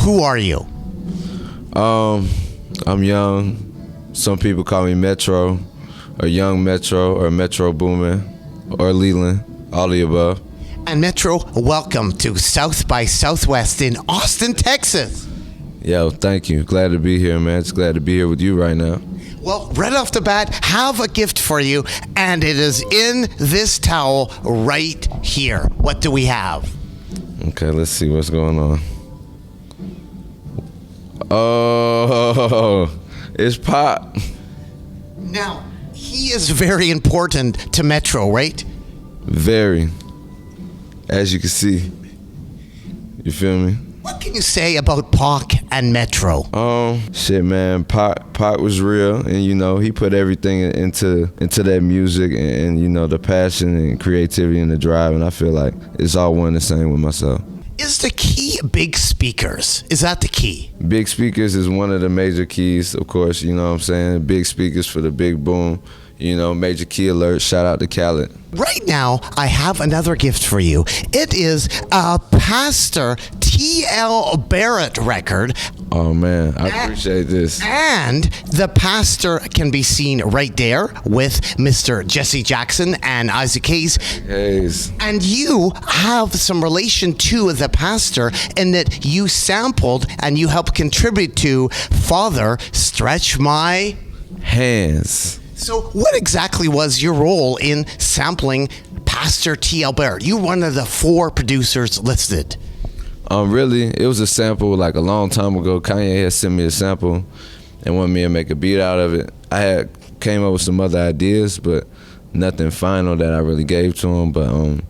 Who are you? I'm young. Some people call me Metro, or Young Metro, or Metro Boomin, or Leland, all of the above. And Metro, welcome to South by Southwest in Austin, Texas. Yo, thank you. Glad to be here, man. Just glad to be here with you right now. Well, right off the bat, have a gift for you, and it is in this towel right here. What do we have? Okay, let's see what's going on. Oh, it's Pop. Now, he is very important to Metro, right? Very. As you can see. You feel me? What can you say about Pac and Metro? Shit, man. Pac was real, and you know he put everything into that music, and you know the passion and creativity and the drive, and I feel like it's all one and the same with myself. Is the key big speakers? Is that the key? Big speakers is one of the major keys, of course. You know what I'm saying? Big speakers for the big boom. You know, major key alert. Shout out to Khaled. Right now, I have another gift for you. It is a Pastor T.L. Barrett record. Oh, man. I appreciate this. And the Pastor can be seen right there with Mr. Jesse Jackson and Isaac Hayes. And you have some relation to the Pastor in that you sampled and you helped contribute to Father Stretch My Hands. So what exactly was your role in sampling Pastor T.L. Barrett? You were one of the 4 producers listed. Really, it was a sample like a long time ago. Kanye had sent me a sample and wanted me to make a beat out of it. I had came up with some other ideas, but nothing final that I really gave to him. But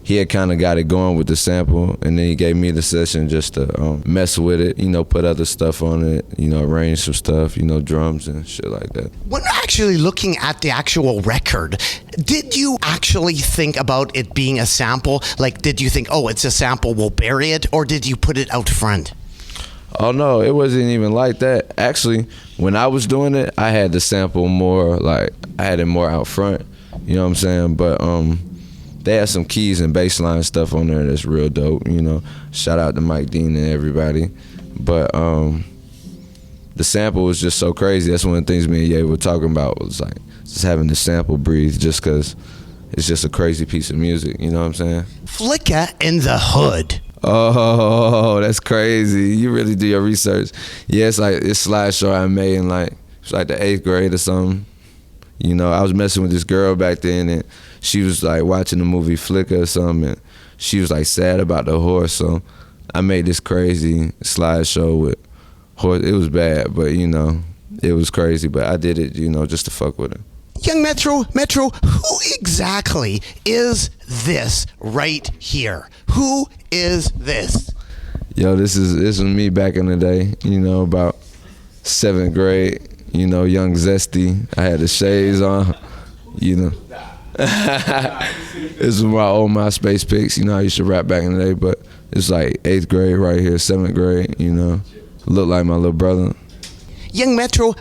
he had kind of got it going with the sample, and then he gave me the session just to mess with it, you know, put other stuff on it, you know, arrange some stuff, you know, drums and shit like that. When actually looking at the actual record, did you actually think about it being a sample? Like, did you think, oh, it's a sample, we'll bury it, or did you put it out front? Oh, no, it wasn't even like that. Actually, when I was doing it, I had the sample more, like, I had it more out front, you know what I'm saying? But, they had some keys and bass line stuff on there that's real dope, you know. Shout out to Mike Dean and everybody. But the sample was just so crazy. That's one of the things me and Ye were talking about, was like just having the sample breathe, just because it's just a crazy piece of music, you know what I'm saying? Flicka in the Hood. Oh, that's crazy. You really do your research. Yeah, it's like this slideshow I made in like, it's like the 8th grade or something. You know, I was messing with this girl back then, and she was like watching the movie Flicker or something, and she was like sad about the horse, so I made this crazy slideshow with horse. It was bad, but you know, it was crazy, but I did it, you know, just to fuck with her. Young Metro, who exactly is this right here? Who is this? Yo, this is me back in the day, you know, about 7th grade. You know, young zesty. I had the shades on, you know. This is my old MySpace pics. You know, I used to rap back in the day, but it's like 8th grade right here, 7th grade, you know. Look like my little brother. Young Metro,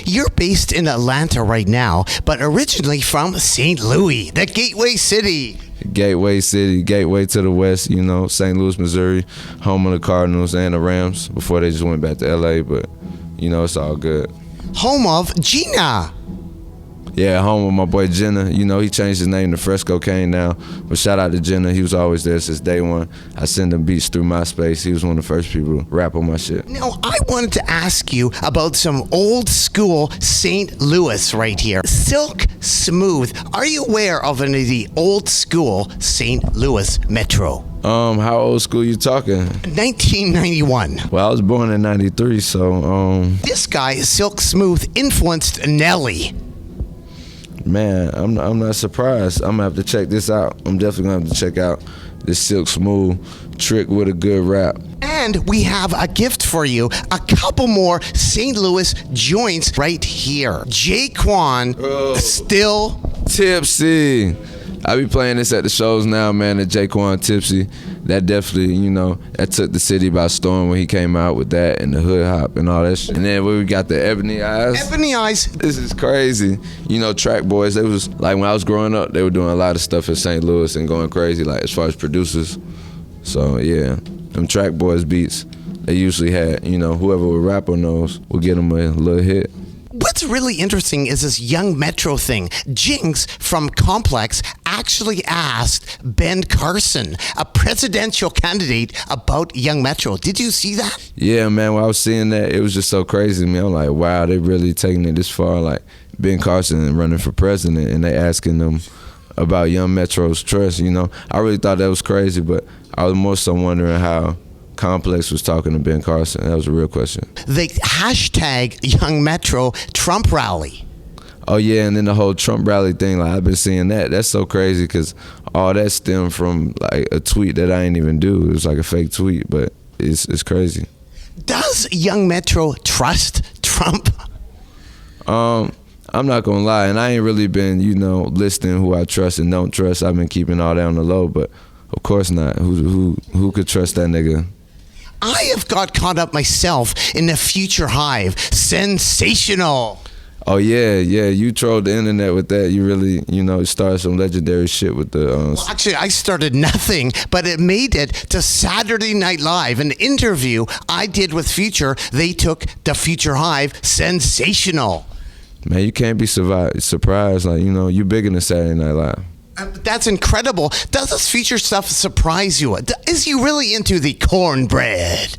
you're based in Atlanta right now, but originally from St. Louis, the Gateway City. Gateway City, gateway to the west, you know, St. Louis, Missouri, home of the Cardinals and the Rams before they just went back to L.A., but, you know, it's all good. Home of Gina. Yeah, home of my boy Jenna. You know, he changed his name to Fresco Kane now. But shout out to Jenna. He was always there since day one. I send him beats through MySpace. He was one of the first people to rap on my shit. Now, I wanted to ask you about some old school St. Louis right here. Silk Smooth. Are you aware of any of the old school St. Louis Metro? How old school you talking? 1991. Well, I was born in 93, so This guy, Silk Smooth, influenced Nelly. Man, I'm not surprised. I'm gonna have to check this out. I'm definitely gonna have to check out this Silk Smooth trick with a good rap. And we have a gift for you. A couple more St. Louis joints right here. Jaquan, Still Tipsy. I be playing this at the shows now, man, at Jaquan Tipsy. That definitely, you know, that took the city by storm when he came out with that and the hood hop and all that shit. And then we got the Ebony Eyes. Ebony Eyes. This is crazy. You know, Track Boys, they was, like when I was growing up, they were doing a lot of stuff in St. Louis and going crazy, like as far as producers. So yeah, them Track Boys beats, they usually had, you know, whoever would rap on those would get them a little hit. What's really interesting is this Young Metro thing. Jinx from Complex actually asked Ben Carson, a presidential candidate, about Young Metro. Did you see that? Yeah, man, when I was seeing that, it was just so crazy to me. I'm like, wow, they really taking it this far. Like, Ben Carson running for president, and they asking them about Young Metro's trust, you know. I really thought that was crazy, but I was more so wondering how Complex was talking to Ben Carson. That was a real question. The hashtag Young Metro Trump rally. Oh yeah, and then the whole Trump rally thing, like I've been seeing that. That's so crazy because all that stemmed from like a tweet that I didn't even do. It was like a fake tweet, but it's crazy. Does Young Metro trust Trump? I'm not gonna lie, and I ain't really been, you know, listing who I trust and don't trust. I've been keeping all that on the low, but of course not. Who could trust that nigga? I have got caught up myself in the Future Hive. Sensational. Oh yeah, you trolled the internet with that. You really, you know, started some legendary shit with the. Well, actually, I started nothing, but it made it to Saturday Night Live. An interview I did with Future. They took the Future Hive. Sensational. Man, you can't be surprised. Like, you know, you bigger than Saturday Night Live. That's incredible. Does this Future stuff surprise you? Is he really into the cornbread?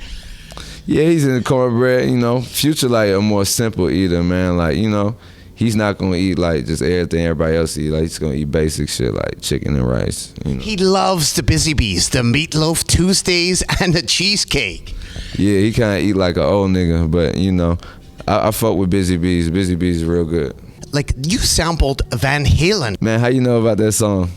Yeah, he's into cornbread, you know. Future like a more simple eater, man. Like, you know, he's not gonna eat like just everything everybody else eat. Like, he's gonna eat basic shit like chicken and rice, you know. He loves the Busy Bees, the Meatloaf Tuesdays, and the cheesecake. Yeah, he kinda eat like an old nigga, but you know, I fuck with Busy Bees. Busy Bees is real good. Like, you sampled Van Halen. Man, how you know about that song?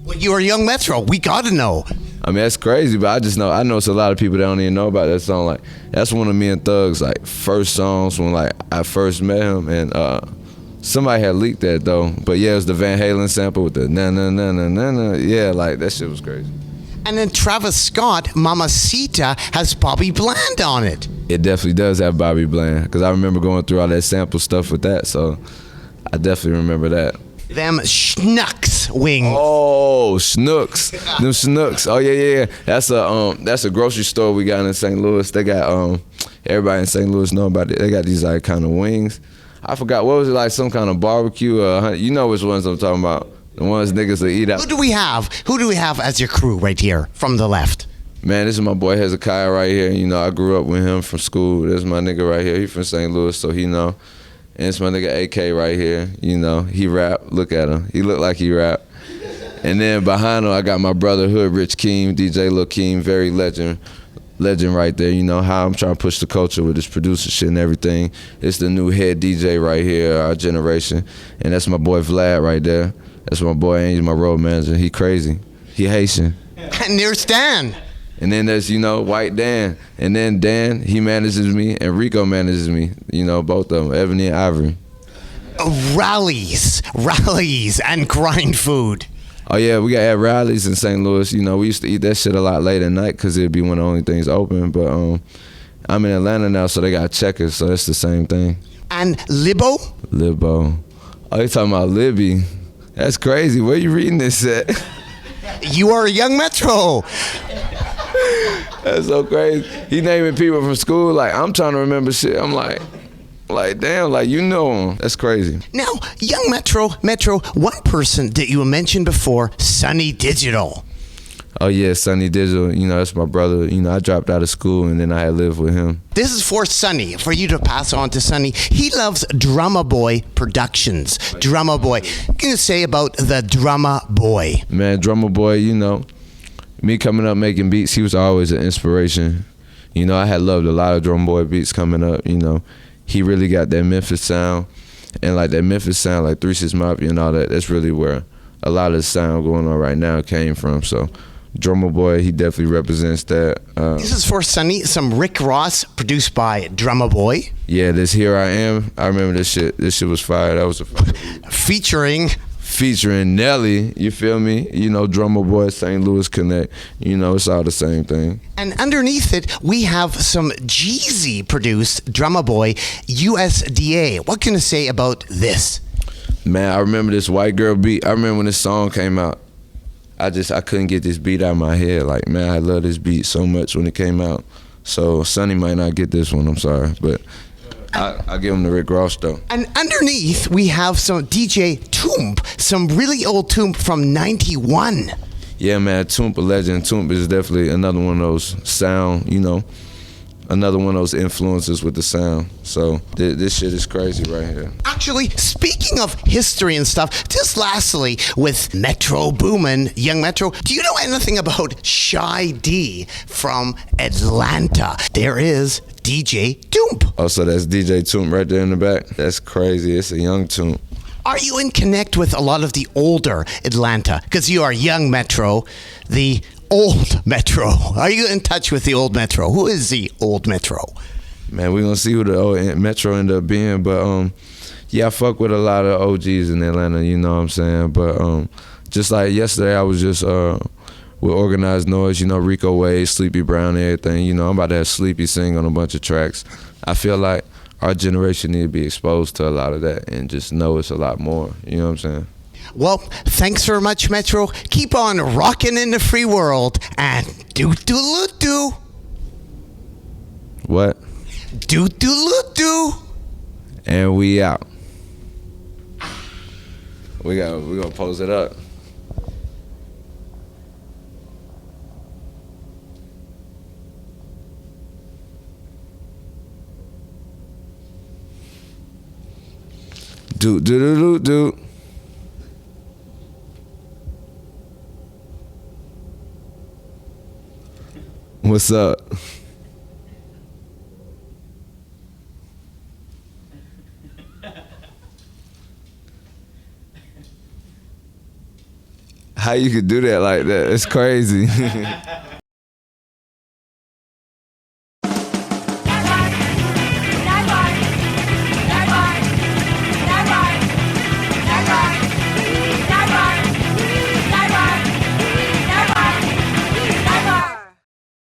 Well, you are Young Metro. We gotta know. I mean, that's crazy, but I know it's a lot of people that don't even know about that song. Like, that's one of me and Thug's like first songs when like I first met him, and somebody had leaked that though. But yeah, it was the Van Halen sample with the na na na na na na. Yeah, like that shit was crazy. And then Travis Scott, Mamacita, has Bobby Bland on it. It definitely does have Bobby Bland, because I remember going through all that sample stuff with that, so I definitely remember that. Them Schnucks wings. Oh, Schnooks. Them Schnooks. Oh yeah. That's a grocery store we got in St. Louis. They got everybody in St. Louis know about it. They got these like kind of wings. I forgot, what was it, like some kind of barbecue? You know which ones I'm talking about. The ones niggas that eat out. Who do we have as your crew right here from the left? Man, this is my boy Hezekiah right here. You know, I grew up with him from school. This is my nigga right here. He from St. Louis, so he know. And it's my nigga AK right here. You know, he rap. Look at him. He look like he rap. And then behind him, I got my brother Hood Rich Keem, DJ Lil Keem, very legend right there. You know how I'm trying to push the culture with this producer shit and everything. It's the new head DJ right here, our generation. And that's my boy Vlad right there. That's my boy Angel, my road manager. He crazy. He Haitian. And there's Stan. And then there's, you know, White Dan. And then Dan, he manages me, and Rico manages me. You know, both of them, Ebony and Ivory. Rallies, and grind food. Oh, yeah, we got at rallies in St. Louis. You know, we used to eat that shit a lot late at night because it'd be one of the only things open. But I'm in Atlanta now, so they got Checkers, so it's the same thing. And Libo? Oh, you talking about Libby. That's crazy. Where you reading this at? You are a Young Metro. That's so crazy. He naming people from school. Like, I'm trying to remember shit. I'm like damn, like, you know him. That's crazy. Now, Young Metro, one person that you mentioned before, Sonny Digital. Oh yeah, Sonny Digital. You know, that's my brother. You know, I dropped out of school and then I had lived with him. This is for Sonny, for you to pass on to Sonny. He loves Drumma Boy Productions. Drumma Boy. What can you say about the Drumma Boy? Man, Drumma Boy, you know, me coming up making beats, he was always an inspiration. You know, I had loved a lot of Drumma Boy beats coming up. You know, he really got that Memphis sound. And like that Memphis sound, like 3 6 Mafia and all that, that's really where a lot of the sound going on right now came from. So Drumma Boy, he definitely represents that. This is for Sonny, some Rick Ross produced by Drumma Boy. Yeah, this Here I Am. I remember this shit. This shit was fire. That was a featuring Nelly. You feel me? You know, Drumma Boy, St. Louis Connect. You know, it's all the same thing. And underneath it, we have some Jeezy produced Drumma Boy USDA. What can you say about this? Man, I remember this White Girl beat. I remember when this song came out. I couldn't get this beat out of my head. Like, man, I love this beat so much when it came out. So Sonny might not get this one, I'm sorry. But I give him the Rick Ross, though. And underneath, we have some DJ Toomp, some really old Toomp from 91. Yeah, man, Toomp a legend. Toomp is definitely another one of those sound, you know, another one of those influences with the sound. So this shit is crazy right here. Actually, speaking of history and stuff, just lastly, with Metro Boomin, Young Metro, do you know anything about Shy D from Atlanta? There is DJ Toomp. Oh, so that's DJ Toomp right there in the back? That's crazy. It's a young Toomp. Are you in connect with a lot of the older Atlanta? Because you are Young Metro, the old Metro. Are you in touch with the old Metro? Who is the old Metro? Man, we're going to see who the old Metro end up being. But, yeah, I fuck with a lot of OGs in Atlanta, you know what I'm saying? But just like yesterday, I was just with Organized Noise, you know, Rico Wade, Sleepy Brown, everything. You know, I'm about to have Sleepy sing on a bunch of tracks. I feel like our generation need to be exposed to a lot of that and just know it's a lot more. You know what I'm saying? Well, thanks very much, Metro. Keep on rocking in the free world and do-do-lo-do. What? Do-do-lo-do. And we out. We're gonna pose it up. Do. What's up? How you could do that like that? It's crazy.